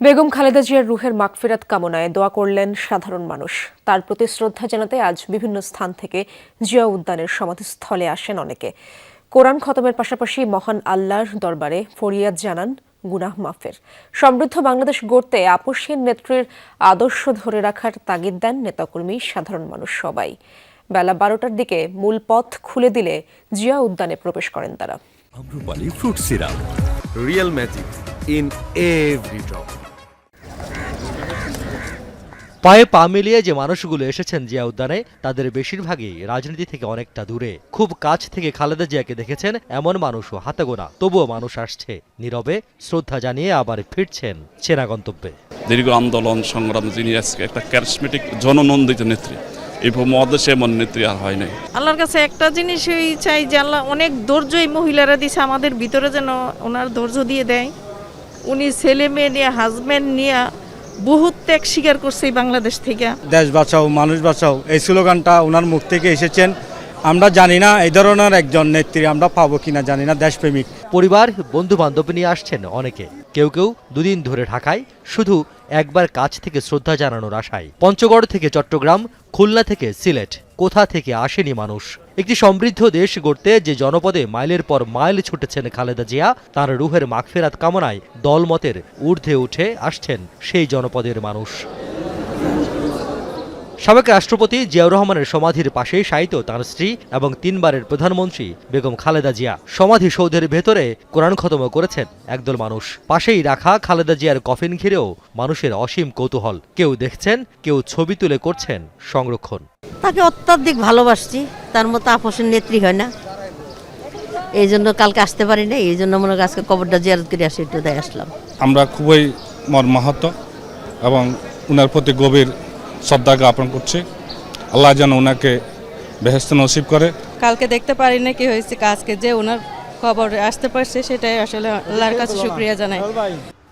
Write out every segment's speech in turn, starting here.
বেগম খালেদা জিয়ার রুহের মাগফিরাত কামনায় দোয়া করলেন সাধারণ মানুষ। তার প্রতি শ্রদ্ধা জানাতে আজ বিভিন্ন স্থান থেকে জিয়া উদ্যানের সমাধিস্থলে আসেন অনেকে। কোরআন খতমের পাশাপাশি মহান আল্লাহর দরবারে ফরিয়াদ জানান গুনাহ মাফের। সমৃদ্ধ বাংলাদেশ গড়তে আপসহীন নেত্রীর আদর্শ ধরে রাখার তাগিদ দেন নেতাকর্মী, সাধারণ মানুষ সবাই। বেলা 12টার দিকে মূল পথ খুলে দিলে জিয়া উদ্যানে প্রবেশ করেন তারা। Amrapali fruit syrup, real magic in every drop. পায়ে পা মিলিয়ে যে মানুষগুলো এসেছেন জিয়া উদ্যানে, তাদের বেশিরভাগই রাজনীতি থেকে অনেকটা দূরে। খুব কাছ থেকে খালেদা জিয়াকে দেখেছেন এমন মানুষও হাতে গোনা। তবুও মানুষ আসছে নীরবে, শ্রদ্ধা জানিয়ে আবার ফিরছেন চেনা গন্তব্যে। দীর্ঘ আন্দোলন সংগ্রাম, যিনি আজকে একটা ক্যারিসমেটিক জননন্দিত নেত্রী, এই মহাদেশে এমন নেত্রী আর হয় নাই। আল্লাহর কাছে একটা জিনিসই চাই যে আল্লাহ অনেক ধৈর্য এই মহিলারা দিছে, আমাদের ভিতরে যেন ওনার ধৈর্য দিয়ে দেয়। উনি ছেলে মেয়ে নিয়ে, হাজবেন্ড নিয়ে বহুত ত্যাগ স্বীকার করছে এই বাংলাদেশ থেকে। দেশ বাঁচাও, মানুষ বাঁচাও, এই স্লোগানটা ওনার মুখ থেকে এসেছেন। আমরা জানি না এই ধরনের একজন নেত্রী আমরা পাবো কিনা, জানি না। দেশপ্রেমিক পরিবার, বন্ধু বান্ধব নিয়ে আসছেন অনেকে। কেউ কেউ দুদিন ধরে ঢাকায়, শুধু একবার কাছ থেকে শ্রদ্ধা জানানোর আশায়। পঞ্চগড় থেকে চট্টগ্রাম, খুলনা থেকে সিলেট, কোথা থেকে আসেনি মানুষ। একটি সমৃদ্ধ দেশ গড়তে যে জনপদে মাইলের পর মাইল ছুটেছেন খালেদা জিয়া, তার রুহের মাগফিরাত কামনায় দলমতের ঊর্ধ্বে উঠে আসছেন সেই জনপদের মানুষ। সাবেক রাষ্ট্রপতি জিয়াউর রহমানের সমাধির পাশেই শায়িত তাঁর স্ত্রী এবং 3 বারের প্রধানমন্ত্রী বেগম খালেদা জিয়া। সমাধিসৌধের ভেতরে কোরআন খতমও করেছেন একদল মানুষ। পাশেই রাখা খালেদা জিয়ার কফিন ঘিরেও মানুষের অসীম কৌতূহল। কেউ দেখছেন, কেউ ছবি তুলে করছেন সংরক্ষণ। তাকে অত্যাধিক ভালোবাসছি, তার মতো আপসের নেত্রী হয় না। এই জন্য কালকে আসতে পারি না, এই জন্য মনে হয় আজকে কবরটা জিয়ারত করে আসি, একটু তাই আসলাম। আমরা খুবই মর্মাহত এবং উনার প্রতি গভীর শ্রদ্ধা জ্ঞাপন করছি। আল্লাহ যেন ওনাকে বেহেশত নসিব করে। কালকে দেখতে পারি না কি হয়েছে, আজকে যে ওনার কবরে আসতে পারছে সেটাই আসলে আল্লাহর কাছে শুকরিয়া জানাই।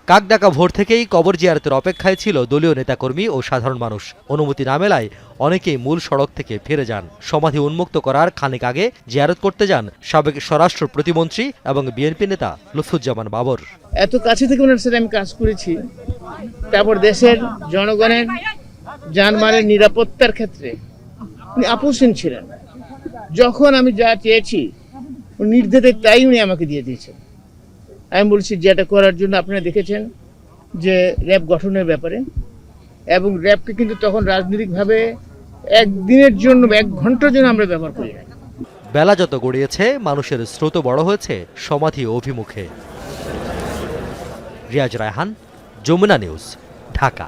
কাকডাকা ভোর থেকেই কবর জিয়ারতের অপেক্ষায় ছিল দলীয় নেতাকর্মী ও সাধারণ মানুষ। অনুমতি না মেলায় অনেকেই মূল সড়ক থেকে ফিরে যান। সমাধি উন্মুক্ত করার খানিক আগে জিয়ারত করতে যান সাবেক স্বরাষ্ট্র প্রতিমন্ত্রী এবং বিএনপি নেতা লুৎফুজ্জামান বাবর। এত কাছে থেকে ওনার সাথে আমি কাজ করেছি, তারপর দেশের জনগণের জানমালের নিরাপত্তার ক্ষেত্রে উনি আপোষহীন ছিলেন। যখন আমি যা চেয়েছি নির্দেশে তাই উনি আমাকে দিয়ে দিয়েছেন। আমি বলছি যেটা করার জন্য আপনারা দেখেছেন যে র্যাব গঠনের ব্যাপারে, এবং র্যাবকে কিন্তু তখন রাজনৈতিকভাবে একদিনের জন্য, 1 ঘন্টার জন্য আমরা ব্যবহার করি না। বেলা যত গড়িয়েছে, মানুষের স্রোত বড় হয়েছে সমাধি অভিমুখে। রিয়াজ রায়হান, যমুনা নিউজ, ঢাকা।